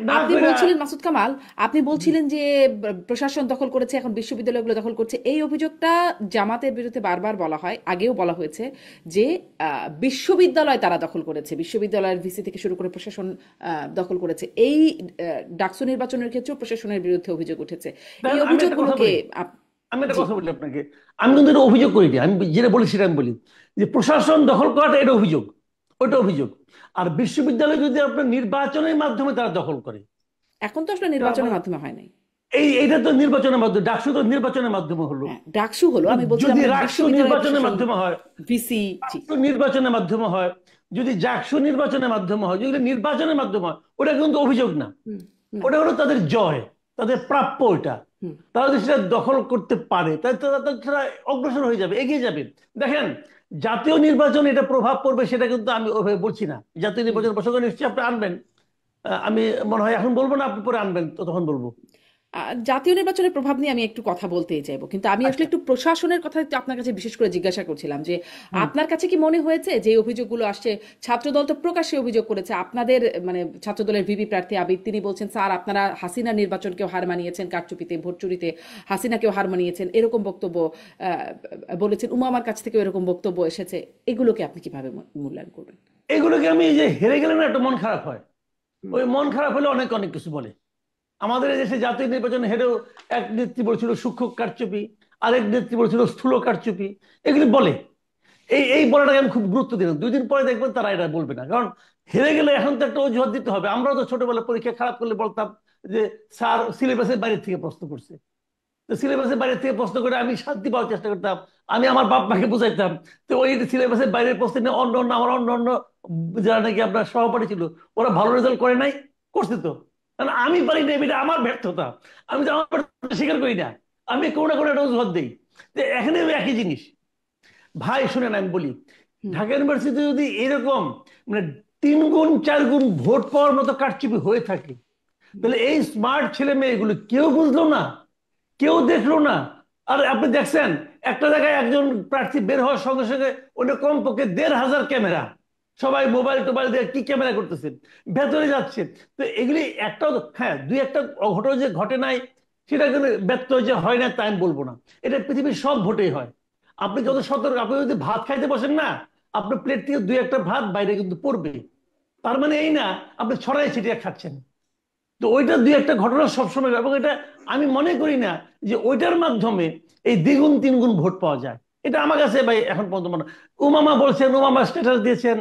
না আপনি কইরা। বলছিলেন মাসুদ কামাল, আপনি বলছিলেন যে প্রশাসন দখল করেছে, এখন বিশ্ববিদ্যালয়গুলো দখল করছে। এই অভিযোগটা জামাতের বিরুদ্ধে বারবার বলা হয়, আগেও বলা হয়েছে যে বিশ্ববিদ্যালয় তারা দখল করেছে, বিশ্ববিদ্যালয়ের ভিসি থেকে শুরু করে প্রশাসন দখল করেছে। এই ডাকসু নির্বাচনের ক্ষেত্রেও প্রশাসনের বিরুদ্ধে অভিযোগ উঠেছে। এই দেখেন আমি একটা কথা অভিযোগগুলোকে বলি, আপ- আমি একটা জি। কথা বলি আপনাকে। আমি কিন্তু এটা অভিযোগ করিনি, আমি যেটা বলি সেটা আমি বলি যে প্রশাসন দখল করাটা এটা অভিযোগ, ওইটা অভিযোগ। আর বিশ্ববিদ্যালয় যদি আপনার নির্বাচনের মাধ্যমে তারা দখল করে, এখন তো আসলে তার নির্বাচনের মানে মাধ্যমে হয় নাই। এইটা তো নির্বাচনের মাধ্যমে, ডাকসু তো নির্বাচনের মাধ্যমে হলো। হ্যাঁ, ডাকসু হলো, আমি বলছিলাম যদি যে রাকসু বিশ্ববিদ্যালয়ের নির্বাচনের প্রশাসন, মাধ্যমে হয়, ভিসি। জি। রাকসু নির্বাচনের মাধ্যমে হয়, যদি জাকসু নির্বাচনের মাধ্যমে হয়, যদি নির্বাচনের মাধ্যমে হয়, ওটা কিন্তু অভিযোগ না। হুম। না। ওটা হলো তাদের জয়, তাদের প্রাপ্য ওটা। হুম। তারা যদি সেটা দখল করতে পারে তাহলে তারা অগ্রসর হয়ে যাবে, এগিয়ে যাবে। দেখেন, জাতীয় নির্বাচন এটা প্রভাব পড়বে সেটা কিন্তু আমি ওইভাবে বলছি না। জাতীয় হুম। নির্বাচন প্রসঙ্গ নিশ্চয়ই আপনি আনবেন। আমি মনে হয় এখন বলবো না, আপনি পরে আনবেন, তো তখন বলবো। জাতীয় নির্বাচনের প্রভাব নিয়ে আমি একটু কথা বলতেই চাইবো, কিন্তু আমি আসলে আচ্ছা। একটু প্রশাসনের কথা একটু আপনার কাছে বিশেষ করে জিজ্ঞাসা করছিলাম যে হুম। আপনার কাছে কি মনে হয়েছে যে এই অভিযোগগুলো আসছে, ছাত্রদল তো প্রকাশ্যে অভিযোগ করেছে, আপনাদের মানে ছাত্রদলের ভিপি প্রার্থী আবিদ তিনি বলছেন স্যার আপনারা হাসিনা নির্বাচনকেও হার মানিয়েছেন, কারচুপিতে ভোট চুরিতে হাসিনাকেও হার মানিয়েছেন, এরকম বক্তব্য বলেছেন। উমামার কাছ থেকে এরকম বক্তব্য এসেছে। এগুলোকে আপনি কিভাবে মূল্যায়ন করবেন? এগুলোকে আমি, এই যে হেরে গেলে না একটা মন খারাপ হয়। হুম। ওই মন খারাপ হলে অনেক অনেক কিছু বলে। আমাদের এই দেশে জাতীয় নির্বাচনে হেরেও এক নেত্রী বলছিল সূক্ষ্ম কারচুপি, আরেক নেত্রী বলছিল স্থূল কারচুপি, এগুলি বলে। এই এই বলাটাকে আমি খুব গুরুত্ব দিলাম। 2 দিন পরে দেখবেন তারা এটা বলবে না, কারণ হেরে গেলে এখন তো একটা অজুহাত দিতে হবে। আমরাও তো ছোটবেলায় পরীক্ষা খারাপ করলে বলতাম যে স্যার সিলেবাসের বাইরে থেকে প্রশ্ন করছে। তো সিলেবাসের বাইরে থেকে প্রশ্ন করে আমি শান্তি পাওয়ার চেষ্টা করতাম, আমি আমার বাপ মাকে বুঝাইতাম। তো ওই সিলেবাসের বাইরের প্রশ্ন নিয়ে অন্য অন্য আমার অন্য অন্য যারা নাকি আপনার সহপাঠী ছিল, ওরা ভালো রেজাল্ট করে নাই, করছে তো। কারণ আমি পারি না, এটা আমার ব্যর্থতা। আমি তো আমার ব্যর্থতা স্বীকার করি না, আমি কোনো না কোনো একটা অজুহাত দিই। তো এখানে একই জিনিস। ভাই শুনেন আমি বলি, হুম। ঢাকা ইউনিভার্সিটি যদি এরকম মানে 3 গুণ 4 গুণ ভোট পাওয়ার মতো কারচুপি হয়ে থাকে, তাহলে এই স্মার্ট ছেলে মেয়েগুলো কেউ বুঝলো না, কেউ দেখলো না। আর আপনি দেখছেন একটা জায়গায় একজন প্রার্থী বের হওয়ার সঙ্গে সঙ্গে ওটা কমপক্ষে 1,500 ক্যামেরা, সবাই মোবাইল টোবাইল দিয়ে কি ক্যামেরা করতেছেন, ভেতরে যাচ্ছে। তো এগুলি একটাও হ্যাঁ, দুই একটা ঘটনা যে ঘটে নাই সেটা কিন্তু ব্যর্থ যে হয় না তাই আমি বলবো না। এটা পৃথিবীর সব ভোটেই হয়। আপনি যত সতর্ক, আপনি যদি ভাত খাইতে বসেন না, আপনার প্লেট থেকে দুই একটা ভাত বাইরে কিন্তু পড়বে। তার মানে এই না আপনি ছড়াই ছিটিয়ে খাচ্ছেন। তো ওইটা দুই একটা ঘটনা সবসময়, এবং এটা আমি মনে করি না যে ওইটার মাধ্যমে এই 2 গুণ 3 গুণ ভোট পাওয়া যায়। এটা আমার কাছে ভাই এখন পর্যন্ত মনে হয়। উমামা বলছেন, উমামা স্ট্যাটাস দিয়েছেন,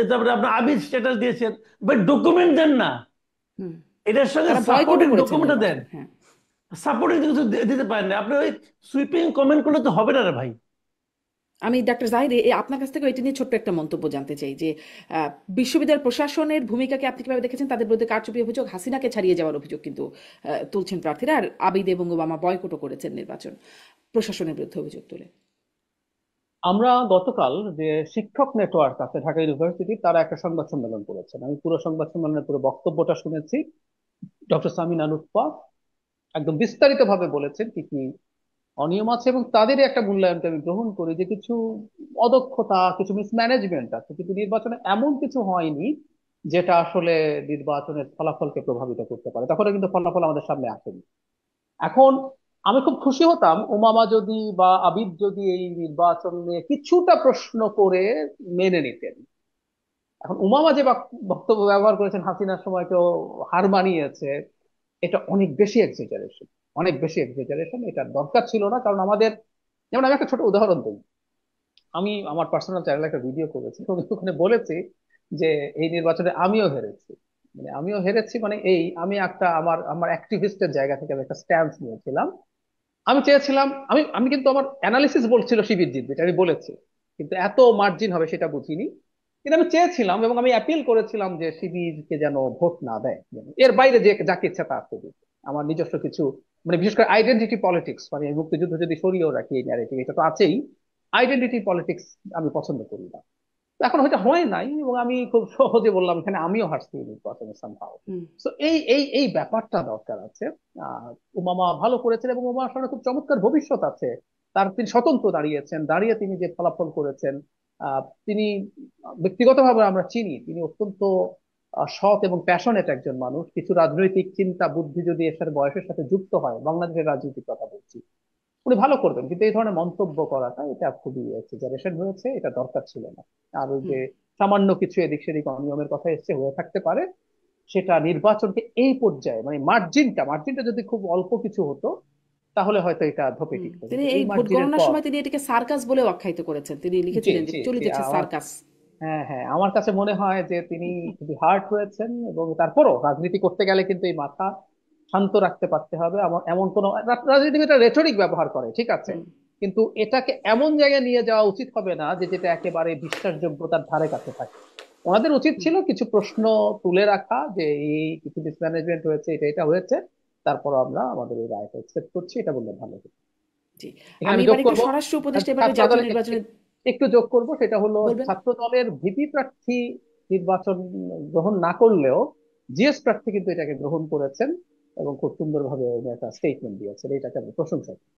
তারপরে আপনার আবিদ স্ট্যাটাস দিয়েছেন, বাট ডকুমেন্ট দেন না। হুম। এটার সঙ্গে তারা বয়কটও সাপোর্টিং করেছেন ডকুমেন্টটা দেন। নির্বাচন। হ্যাঁ। সাপোর্টিং কিছু দিতে পারেন না আপনি, ওই সুইপিং কমেন্ট করলে তো হবে না রে ভাই। আমি ডাক্তার জাহিদ আপনার কাছ থেকে এটা নিয়ে ছোট্ট একটা মন্তব্য জানতে চাই যে আহ, বিশ্ববিদ্যালয় প্রশাসনের ভূমিকাকে আপনি কিভাবে দেখেছেন? তাদের বিরুদ্ধে কারচুপি অভিযোগ, হাসিনাকে ছাড়িয়ে যাওয়ার অভিযোগ কিন্তু তুলছেন প্রার্থীরা, আর আবিদ এবং ওবামা বয়কটও করেছেন নির্বাচন, প্রশাসনের বিরুদ্ধে অভিযোগ তুলে। আমরা গতকাল যে শিক্ষক নেটওয়ার্ক আছে ঢাকা ইউনিভার্সিটি, তারা একটা সংবাদ সম্মেলন করেছেন। আমি পুরো সংবাদ সম্মেলনের পুরো বক্তব্যটা শুনেছি। ডক্টর সামিনা লুৎফা একদম বিস্তারিত ভাবে বলেছেন কি কি অনিয়ম আছে, এবং তাদেরই একটা মূল্যায়নকে আমি গ্রহণ করি যে কিছু অদক্ষতা, কিছু মিসম্যানেজমেন্ট আছে, কিন্তু নির্বাচনে এমন কিছু হয়নি যেটা আসলে নির্বাচনের ফলাফলকে প্রভাবিত করতে পারে। তখন কিন্তু ফলাফল আমাদের সামনে আসেনি। এখন আমি খুব খুশি হতাম উমামা যদি বা আবিদ যদি এই নির্বাচন নিয়ে কিছুটা প্রশ্ন করে মেনে নিতেন। এখন উমামা যে বক্তব্য ব্যবহার করেছেন হাসিনার সময় কেউ হার মানিয়েছে, এটা অনেক বেশি এক্সেজারেশন, অনেক বেশি এক্সেজারেশন। এটা দরকার ছিল না। কারণ আমাদের, যেমন আমি একটা ছোট উদাহরণ দিই, আমি আমার পার্সোনাল চ্যানেলে একটা ভিডিও করেছি এবং ওখানে বলেছি যে এই নির্বাচনে আমিও হেরেছি। মানে আমিও হেরেছি মানে এই, আমি একটা আমার আমার অ্যাক্টিভিস্টের জায়গা থেকে আমি একটা স্ট্যান্স নিয়েছিলাম। আমি চেয়েছিলাম, আমি আমি কিন্তু আমার অ্যানালিসিস বলছিল শিবির জিতবে, এটা আমি বলেছি, কিন্তু এত মার্জিন হবে সেটা বুঝিনি। কিন্তু আমি চেয়েছিলাম এবং আমি অ্যাপিল করেছিলাম যে শিবিরকে যেন ভোট না দেয়, এর বাইরে যে যাকে ইচ্ছা তা করবে। আমার নিজস্ব কিছু, মানে বিশেষ করে আইডেন্টিটি পলিটিক্স, মানে মুক্তিযুদ্ধ যদি সরিয়েও রাখি এই ন্যারেটিভ, এটা তো আছেই। আইডেন্টিটি পলিটিক্স আমি পছন্দ করি না। তো এখন হয়তো হয় নাই, এবং আমি খুব সহজে বললাম এখানে আমিও হারছি নির্বাচনে সামহাও। হুম। তো এই ব্যাপারটা দরকার আছে। আহ উমামা ভালো করেছেন এবং উমামার সামনে খুব চমৎকার ভবিষ্যৎ আছে। তিনি স্বতন্ত্র দাঁড়িয়েছেন, দাঁড়িয়ে তিনি যে ফলাফল করেছেন, তিনি ব্যক্তিগতভাবে আমরা চিনি, তিনি অত্যন্ত সৎ এবং প্যাশনেট একজন মানুষ, কিছু রাজনৈতিক চিন্তা বুদ্ধি যদি এর সাথে বয়সের সাথে যুক্ত হয়, বাংলাদেশের রাজনীতির কথা বলছি, উনি ভালো করবেন। কিন্তু এই ধরনের মন্তব্য করাটা এটা খুবই এক্সাজারেশন হয়েছে, এটা দরকার ছিল না। আর ওই যে হুম। সামান্য কিছু এদিক সেদিক অনিয়মের কথা এসছে, হয়ে থাকতে পারে, সেটা নির্বাচনকে এই পর্যায়ে মানে মার্জিনটা যদি খুব অল্প কিছু হতো তাহলে হয়তো এটা ধোপে হুম। টিকতো, তিনি কিন্তু এই এই ভোট মার্জিনের গণনার পর। সময় তিনি এটাকে সার্কাস বলেও আখ্যায়িত করেছেন, তিনি জি লিখেছিলেন যে জি চলে জি যাচ্ছে আমার, সার্কাস। হ্যাঁ হ্যাঁ, আমার কাছে মনে হয় যে তিনি খুবই হার্ট হয়েছেন, এবং তারপরও রাজনীতি করতে গেলে কিন্তু এই মাথা শান্ত রাখতে পারতে হবে। এমন কোন রাজনীতিবিদরা রেটরিক ব্যবহার করে, ঠিক আছে, হুম। কিন্তু এটাকে এমন জায়গায় নিয়ে যাওয়া উচিত হবে না যে যেটা একেবারে বিশ্বাসযোগ্যতার ধারে কাছে থাকে। ওনাদের উচিত হুম। ছিল কিছু প্রশ্ন তুলে রাখা, যে এই কিছু মিসম্যানেজমেন্ট হয়েছে, এটা এটা হয়েছে, তারপর আমরা আমাদের এই রায়টা একসেপ্ট করছি, এটা বললে ভালো হতো। জি। এখানে আমি আমি যোগ এবার একটু করবো, স্বরাষ্ট্র উপদেষ্টা এবারে ছাত্র জাতীয় দলের নির্বাচনে একটু যোগ করব, সেটা হলো বলবেন। ছাত্র দলের ভিপি প্রার্থী নির্বাচন গ্রহণ না করলেও জিএস প্রার্থী কিন্তু এটাকে গ্রহণ করেছেন, এবং খুব সুন্দরভাবে উনি একটা স্টেটমেন্ট দিয়েছেন, এটাকে আমি প্রশংসা করি।